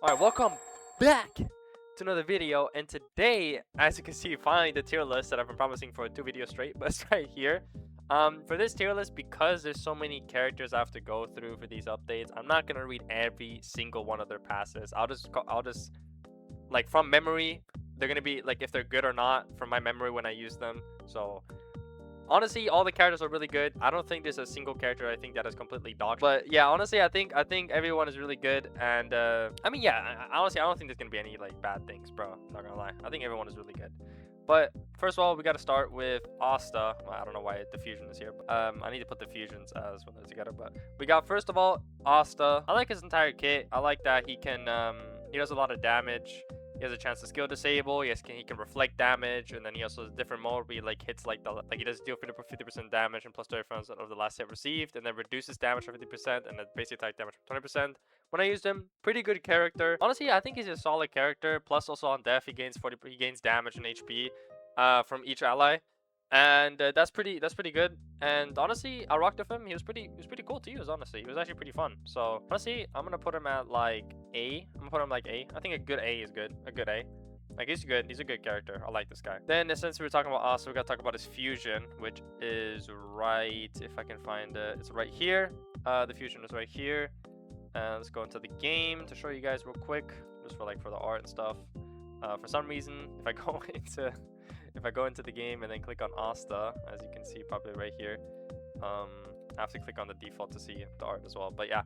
Alright, welcome back to another video, and today, as you can see, finally the tier list that I've been promising for 2 videos straight, but it's right here. For this tier list, because there's so many characters I have to go through for these updates, I'm not gonna read every single one of their passes. I'll just like from memory, they're gonna be like if they're good or not from my memory when I use them. So honestly, all the characters are really good. I don't think there's a single character I think that is completely dog. But yeah, honestly, I think everyone is really good. And I mean, yeah, honestly, I don't think there's gonna be any like bad things, bro. Not gonna lie. I think everyone is really good. But first of all, we gotta start with Asta. Well, I don't know why the fusion is here. But, I need to put the fusions as when they're together. But we got first of all Asta. I like his entire kit. I like that he can he does a lot of damage. He has a chance to skill disable. He can reflect damage, and then he also has a different mode where he like hits like he does deal 50% damage and plus 30% of the last hit received, and then reduces damage for 50% and then basic attack damage for 20%. When I used him, pretty good character. Honestly, I think he's a solid character. Plus, also on death, he gains damage and HP, from each ally, and that's pretty good. And honestly, I rocked with him. He was pretty cool to use. Honestly, he was actually pretty fun. So honestly, I'm gonna put him at like A. I'm gonna put him like A. I think a good A is good. A good A. Like he's good. He's a good character. I like this guy. Then since we were talking about us, we gotta talk about his fusion, which is right. If I can find it, it's right here. The fusion is right here. Let's go into the game to show you guys real quick, just for the art and stuff. For some reason, if I go into the game and then click on Asta, as you can see probably right here, I have to click on the default to see the art as well. But yeah,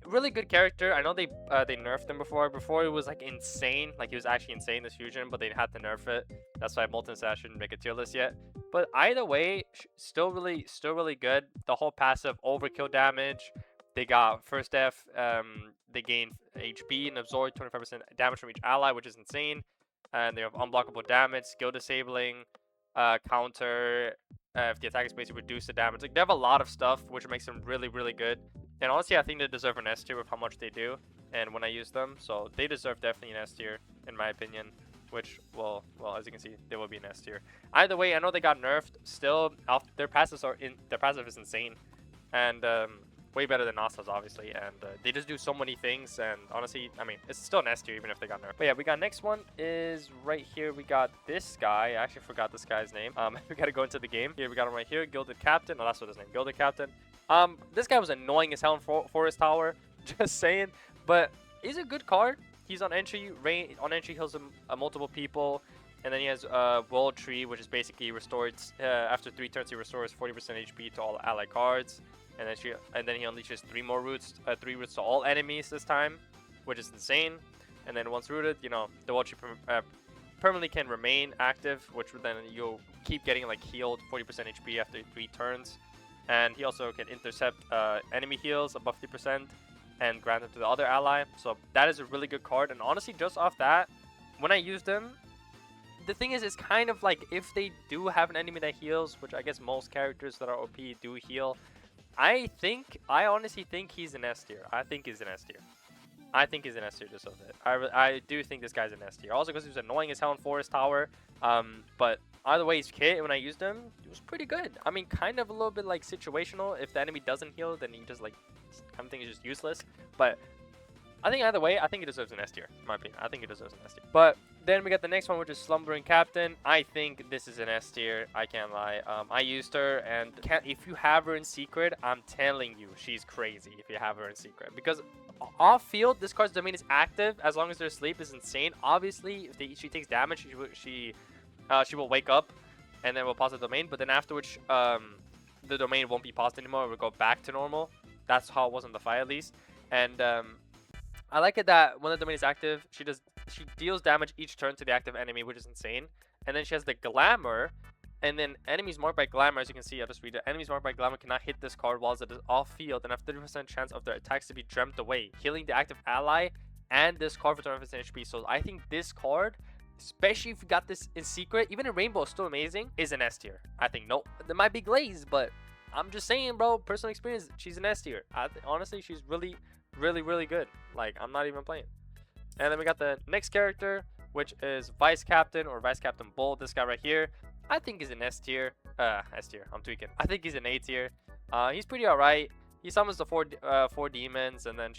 really good character. I know they nerfed him before. Before it was like insane, like he was actually insane, this fusion, but they had to nerf it. That's why Molten Sash shouldn't make a tier list yet. But either way, still really good. The whole passive overkill damage. They got first death. They gain HP and absorb 25% damage from each ally, which is insane. And they have unblockable damage, skill disabling, counter. If the attack is basically reduce the damage. Like they have a lot of stuff, which makes them really good. And honestly, I think they deserve an S tier with how much they do and when I use them. So they deserve definitely an S tier, in my opinion. Which, well, as you can see, they will be an S tier. Either way, I know they got nerfed. Still, their passive is insane, and way better than Asta's, obviously. And they just do so many things. And honestly, I mean, it's still an S tier even if they got nerfed. But yeah, we got next one is right here. We got this guy. I actually forgot this guy's name. We gotta go into the game. Here we got him right here, Gilded Captain. Oh, that's what his name, Gilded Captain. This guy was annoying as hell in Forest Tower. Just saying, but he's a good card. He's on entry. On entry heals multiple people, and then he has World Tree, which is basically restores after 3 turns he restores 40% HP to all ally cards, and then he unleashes 3 roots to all enemies this time, which is insane. And then once rooted, you know, the World Tree permanently can remain active, which then you'll keep getting like healed 40% HP after 3 turns. And he also can intercept enemy heals above 50% and grant them to the other ally. So that is a really good card. And honestly, just off that, when I used him, the thing is, it's kind of like if they do have an enemy that heals, which I guess most characters that are OP do heal, I honestly think he's an S tier. I think he's an S tier. I think he's an S tier just of it. I do think this guy's an S tier. Also because he was annoying as hell in Forest Tower. But either way, his kit, when I used him, it was pretty good. I mean, kind of a little bit like situational. If the enemy doesn't heal, then he just like kind of thing is just useless. But I think either way, I think he deserves an S tier, in my opinion. I think he deserves an S tier. But then we got the next one, which is Slumbering Captain. I think this is an S tier. I can't lie. I used her, and if you have her in secret, I'm telling you, she's crazy if you have her in secret. Because off field, this card's domain is active as long as they're asleep is insane. Obviously, if she takes damage, she will wake up, and then will pause the domain. But then afterwards, the domain won't be paused anymore. It will go back to normal. That's how it was in the fight, at least. And I like it that when the domain is active, she deals damage each turn to the active enemy, which is insane. And then she has the Glamour, and then enemies marked by Glamour, as you can see, I'll just read it. Enemies marked by Glamour cannot hit this card whilst it is off field and have 30% chance of their attacks to be dreamt away, healing the active ally and this card for 20% HP. So I think this card, especially if you got this in secret, even in Rainbow, still amazing, is an S tier. I think, no, there might be glaze, but I'm just saying, bro, personal experience, she's an S tier. Honestly, she's really good. Like, I'm not even playing. And then we got the next character, which is Vice Captain or Vice Captain Bull. This guy right here, I think he's an S tier. S tier. I'm tweaking. I think he's an A tier. He's pretty alright. He summons the four demons, and then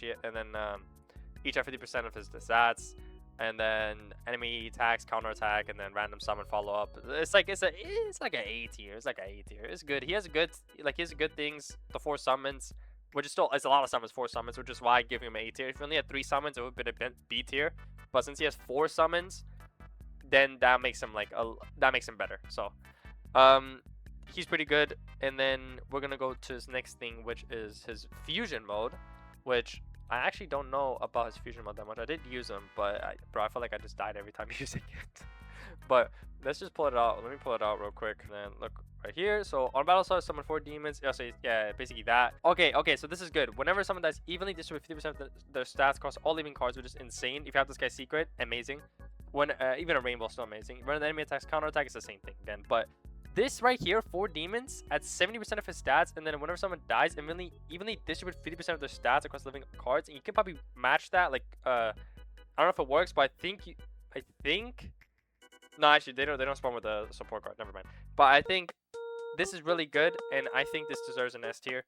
each at 50% of his stats, and then enemy attacks, counter attack, and then random summon follow up. It's like it's like an A tier. It's like an A tier. It's good. He has good things. The 4 summons, which is still it's a lot of summons, 4 summons, which is why I give him an A tier. If he only had 3 summons, it would have been a B tier. But since he has 4 summons, then that makes him better. So, he's pretty good. And then we're gonna go to his next thing, which is his fusion mode, which I actually don't know about his fusion mode that much. I did use him, but I feel like I just died every time using it. But let's just pull it out. Let me pull it out real quick. And then look right here. So on battle start, summon 4 demons. Yeah, so yeah, basically that. Okay, so this is good. Whenever someone dies, evenly distribute 50% of their stats across all living cards, which is insane. If you have this guy's secret, amazing. When even a rainbow, still amazing. When the enemy attacks, counter attack is the same thing again. But this right here, 4 demons at 70% of his stats, and then whenever someone dies, evenly distribute 50% of their stats across living cards, and you can probably match that. Like, I don't know if it works, but I think. No, actually, they don't spawn with the support card. Never mind. But I think this is really good, and I think this deserves an S tier.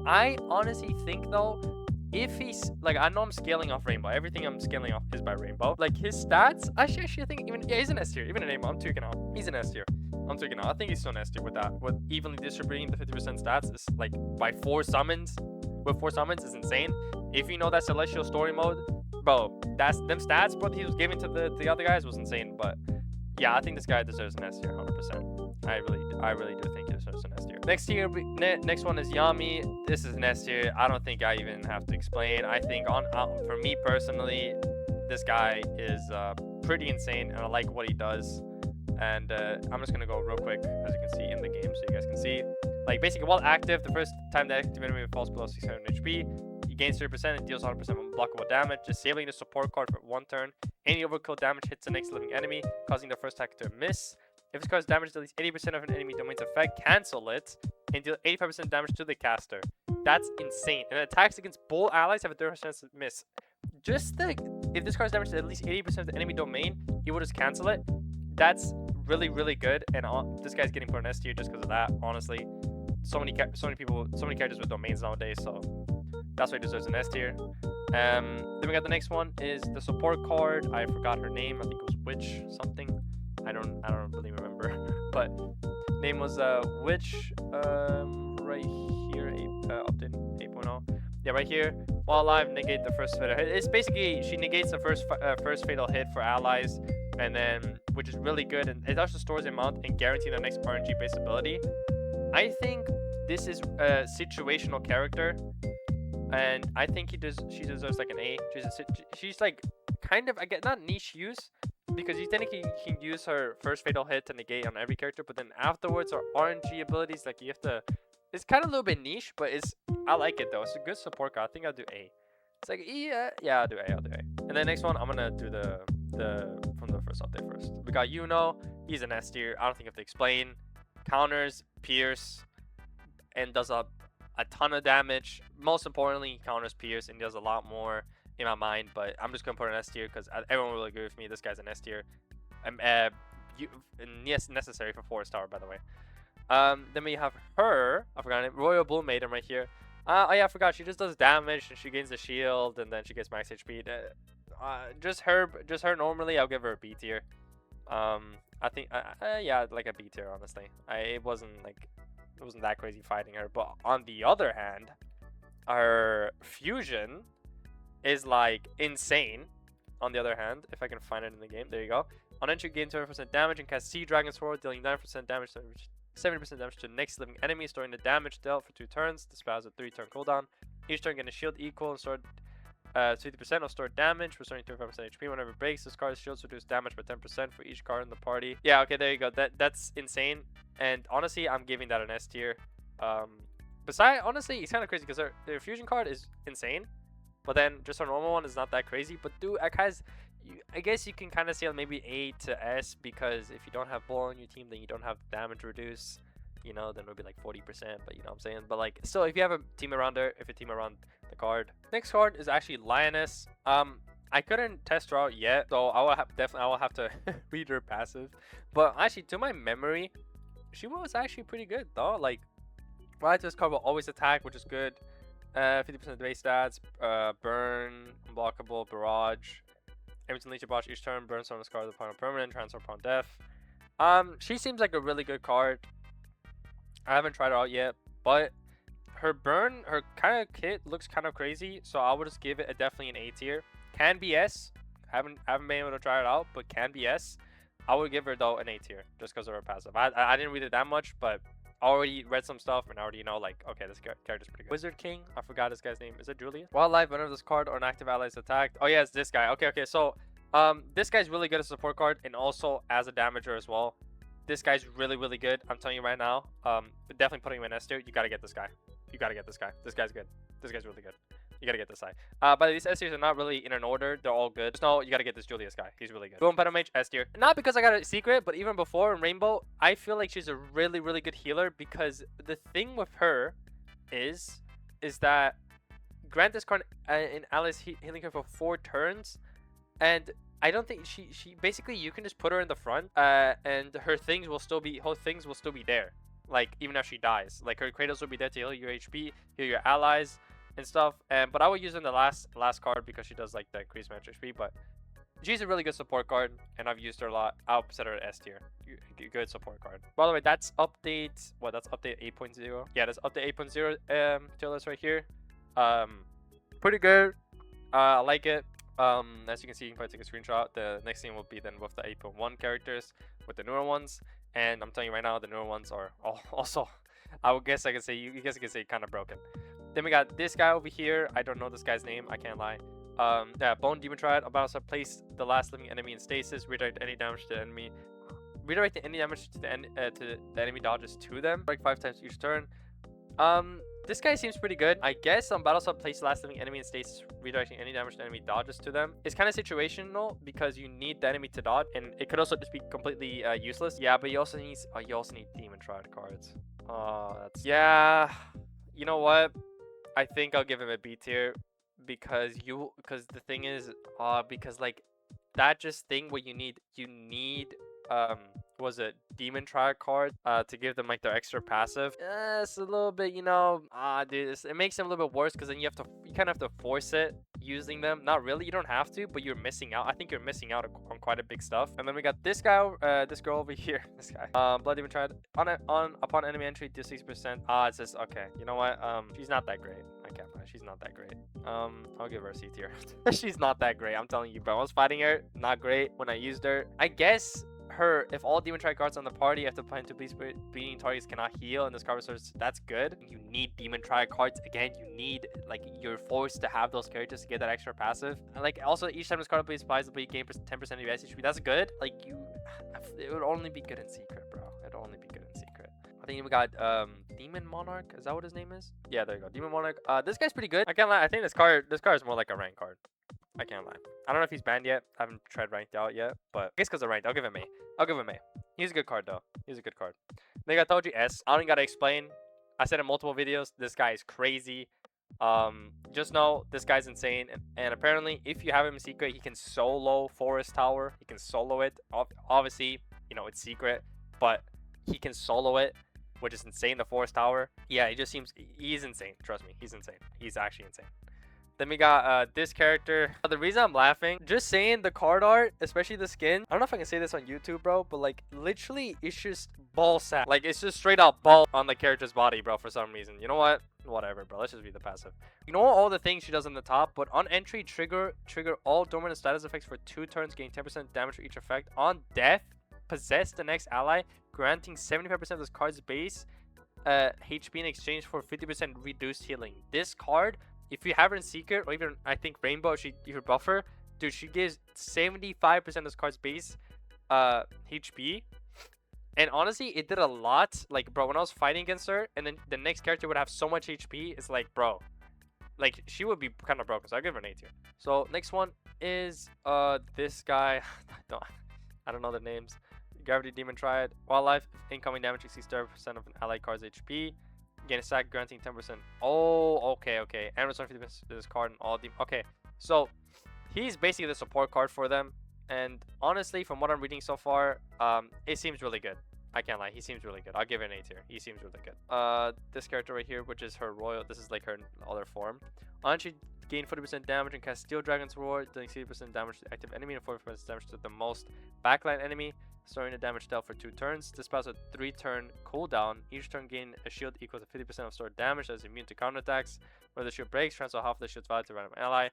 I honestly think though, if he's like, I know I'm scaling off rainbow. Everything I'm scaling off is by rainbow. Like his stats, actually I think he's an S tier. Even in rainbow, I'm tweaking out. He's an S tier. I'm tweaking out. I think he's still an S tier with that. With evenly distributing the 50% stats is like by 4 summons. With 4 summons is insane. If you know that celestial story mode, bro, that's them stats, but he was giving to the other guys was insane. But yeah, I think this guy deserves an S tier, 100%. I really do think he deserves an S tier. Next one is Yami. This is an S tier. I don't think I even have to explain. I think for me personally, this guy is pretty insane, and I like what he does. And I'm just gonna go real quick, as you can see in the game, so you guys can see. Like basically, while active, the first time the active enemy falls below 600 HP, he gains 30% and deals 100% unblockable damage, disabling the support card for 1 turn. Any overkill damage hits the next living enemy, causing the first attack to miss. If this card's damage to at least 80% of an enemy domain's effect, cancel it and deal 85% damage to the caster. That's insane. And attacks against both allies have a 30% chance to miss. If this card's damage to at least 80% of the enemy domain, he will just cancel it. That's really good, and this guy's getting put on S tier just because of that. Honestly, so many characters with domains nowadays, so that's why he deserves an S tier. Then we got the next one is the support card. I forgot her name. I think it was Witch something. I don't really remember, but name was Witch. Right here, update 8.0. Yeah, right here. While alive, negate the first fatal hit. It's basically she negates the first fatal hit for allies. And then, which is really good, and it also stores the amount and guarantees the next RNG based ability. I think this is a situational character, and I think she deserves like an A. She's like kind of, I get not niche use, because you technically can use her first fatal hit to negate on every character, but then afterwards her RNG abilities, like you have to. It's kind of a little bit niche, but I like it though. It's a good support card. I think I'll do A. It's like yeah, I'll do A. And then next one, I'm gonna do the from the first update first. We got Yuno. He's an S tier. I don't think I have to explain. Counters, pierce, and does a ton of damage. Most importantly, he counters pierce and does a lot more in my mind. But I'm just gonna put an S tier because everyone will agree with me. This guy's an S tier. And yes, necessary for 4-star, by the way. Then we have her. I forgot her name. Royal Bull Maiden right here. Oh yeah, I forgot. She just does damage and she gains the shield and then she gets max HP. Just her normally, I'll give her a B tier. I think yeah, like a B tier honestly. It wasn't that crazy fighting her. But on the other hand, her fusion is like insane. On the other hand, if I can find it in the game, there you go. On entry, gain 20% damage and cast Sea Dragon Sword, dealing 9% damage to 70% damage to the next living enemy, storing the damage dealt for 2 turns. The spell has a 3-turn cooldown. Each turn, get a shield equal and stored 50% of stored damage, restoring 25% HP. Whenever it breaks, this card's shields reduce damage by 10% for each card in the party. Yeah, okay, there you go. That's insane. And honestly, I'm giving that an S tier. Besides, honestly, it's kind of crazy because their fusion card is insane, but then just a normal one is not that crazy. But dude, I guess you can kind of say maybe A to S, because if you don't have Bull on your team, then you don't have damage reduce, you know, then it would be like 40%, but you know what I'm saying. But like, still, if you have a team around her, if you team around the card. Next card is actually Lionus. I couldn't test her out yet, so I will have to read her passive. But actually, to my memory, she was actually pretty good though. Like, right, this card will always attack, which is good. 50% of the base stats. Burn, unblockable, barrage. Every time leech barrage each turn, burns on this card upon a permanent, transfer upon death. She seems like a really good card. I haven't tried her out yet, but her burn, her kind of kit looks kind of crazy, so I would just give it definitely an A tier. Can be S. Haven't been able to try it out, but can be S. I would give her though an A tier just because of her passive. I didn't read it that much, but I already read some stuff and I already know like, okay, this character's pretty good. Wizard King, I forgot this guy's name. Is it Julius? Wildlife, whenever this card or an active ally is attacked. Oh yeah, it's this guy. Okay, so this guy's really good as a support card and also as a damager as well. This guy's really, really good. I'm telling you right now. Definitely putting him in S tier. You gotta get this guy. You gotta get this guy. This guy's good. This guy's really good. You gotta get this guy. But these S tiers are not really in an order. They're all good. Just know you gotta get this Julius guy. He's really good. Boom, Battle Mage, S tier. Not because I got a secret, but even before in Rainbow, I feel like she's a really, really good healer because the thing with her is that grant this card in allies healing her for 4 turns, and I don't think she basically you can just put her in the front, and her things will still be there. Like even if she dies, like her Kratos will be there to heal your HP, heal your allies and stuff. But I would use her in the last card because she does like the increased match HP. But she's a really good support card, and I've used her a lot. I'll set her at S tier. Good support card. By the way, that's update. What? That's update 8.0. Yeah, that's update 8.0 tier list right here. Pretty good. I like it. As you can see, you can probably take a screenshot. The next thing will be then with the 8.1 characters with the newer ones. And I'm telling you right now, the newer ones are also, I would guess I can say, you guys can say kind of broken. Then we got this guy over here. I don't know this guy's name. I can't lie. Yeah, Bone Demon Triad. About to place the last living enemy in stasis. Redirect any damage to the enemy. Redirect any damage to the enemy dodges to them. Like 5 times each turn. This guy seems pretty good. I guess on battle sub, place last living enemy in stasis, redirecting any damage the enemy dodges to them. It's kind of situational because you need the enemy to dodge, and it could also just be completely useless. Yeah, but you also need Demon Triad cards. That's yeah. You know what? I think I'll give him a B tier because the thing is, because like that just thing where you need was it Demon Triad card to give them like their extra passive. It's a little bit, you know, dude, it makes them a little bit worse because then you kind of have to force it using them. Not really, you don't have to, but you're missing out. I think you're missing out on quite a big stuff. And then we got this guy, this girl over here, this guy. Blood Demon Triad upon enemy entry do 60%. It says okay. You know what? She's not that great. I can't lie, she's not that great. I'll give her a C tier. She's not that great. I'm telling you, bro. I was fighting her, not great when I used her. I guess if all Demon Triad cards on the party have to plan to please beating targets cannot heal and this card resource, that's good. You need Demon Triad cards. Again, you need, like, you're forced to have those characters to get that extra passive. And like also each time this card plays applies, the gain 10% of your HP. That's good. Like it would only be good in secret, bro. It'd only be good in secret. I think we got Demon Monarch. Is that what his name is? Yeah, there you go. Demon Monarch. This guy's pretty good. I can't lie. I think this card is more like a rank card. I can't lie. I don't know if he's banned yet. I haven't tried ranked out yet, but I guess because of ranked, I'll give him A. I'll give him A. He's a good card though. He's a good card. Like I told you, S. I don't gotta explain. I said in multiple videos, this guy is crazy. Just know this guy's insane, and apparently, if you have him in secret, he can solo Forest Tower. He can solo it. Obviously, you know it's secret, but he can solo it, which is insane. The Forest Tower. Yeah, it just seems he's insane. Trust me, he's insane. He's actually insane. Then we got this character. The reason I'm laughing, just saying the card art, especially the skin. I don't know if I can say this on YouTube, bro, but like literally it's just ball sack. Like it's just straight up ball on the character's body, bro, for some reason. You know what? Whatever, bro. Let's just read the passive. You know all the things she does on the top, but on entry, trigger all dormant status effects for 2 turns, gain 10% damage for each effect. On death, possess the next ally, granting 75% of this card's base HP in exchange for 50% reduced healing. This card, if you have her in secret, or even I think Rainbow, you buff her, dude, she gives 75% of this card's base HP. And honestly, it did a lot. Like, bro, when I was fighting against her, and then the next character would have so much HP, it's like, bro, like she would be kind of broken. So I'll give her an A tier. So next one is this guy. I don't know the names. Gravity Demon Triad. Wildlife, incoming damage exceeds 30% of an allied card's HP. Gain a stack granting 10%. Oh, okay. And return 50% to this card and all demon. Okay, so he's basically the support card for them. And honestly, from what I'm reading so far, it seems really good. I can't lie, he seems really good. I'll give it an A tier. He seems really good. This character right here, which is her royal, this is like her other form. On she gain 40% damage and cast Steel Dragon's Roar, dealing 60% damage to the active enemy and 40% damage to the most backline enemy, storing the damage dealt for 2 turns. This spells a 3-turn cooldown. Each turn gain a shield equal to 50% of stored damage that is immune to counterattacks. When the shield breaks, transfer half of the shield's value to a random ally.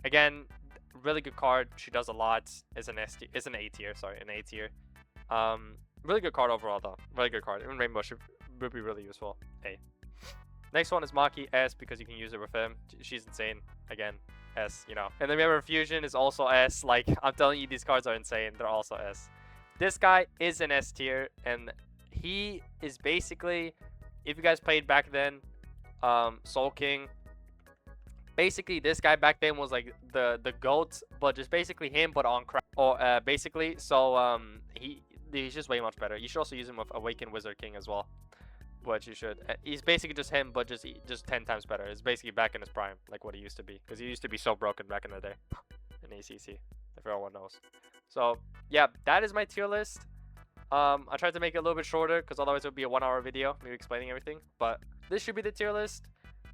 Again, really good card. She does a lot. It's an A tier. Sorry, an A tier. Really good card overall though. Really good card. Even Rainbow would be really useful. A. Next one is Maki, S, because you can use it with him. She's insane. Again, S, you know. And then we have her Fusion is also S. Like, I'm telling you, these cards are insane. They're also S. This guy is an S tier, and he is basically, if you guys played back then, Soul King, basically this guy back then was like the GOAT, but just basically him, but on crack. Or basically, so he's just way much better. You should also use him with Awakened Wizard King as well. But you should. He's basically just him, but just 10 times better. It's basically back in his prime, like what he used to be. Because he used to be so broken back in the day. In ACC, if everyone knows. So, yeah, that is my tier list. I tried to make it a little bit shorter, because otherwise it would be a 1-hour video, maybe explaining everything. But this should be the tier list.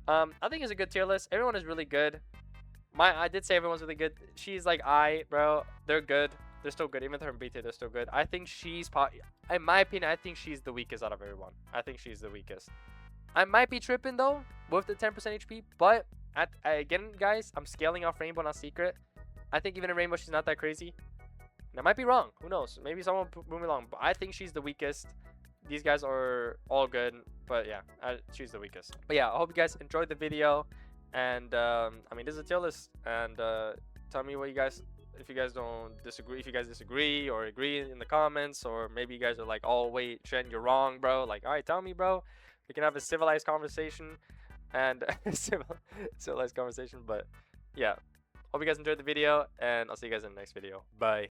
I think it's a good tier list. Everyone is really good. I did say everyone's really good. She's like, bro, they're good. They're still good. Even with her beta, they're still good. I think she's, in my opinion, I think she's the weakest out of everyone. I think she's the weakest. I might be tripping, though, with the 10% HP. But, again, guys, I'm scaling off Rainbow, not Secret. I think even in Rainbow, she's not that crazy. And I might be wrong. Who knows? Maybe someone prove me wrong. But I think she's the weakest. These guys are all good. But, yeah, she's the weakest. But, yeah, I hope you guys enjoyed the video. And, I mean, this is a tier list. And tell me what you guys... If you guys don't disagree, if you guys disagree or agree in the comments, or maybe you guys are like, oh wait, Trent, you're wrong, bro. Like, all right, tell me, bro. We can have a civilized conversation and civilized conversation. But yeah, hope you guys enjoyed the video, and I'll see you guys in the next video. Bye.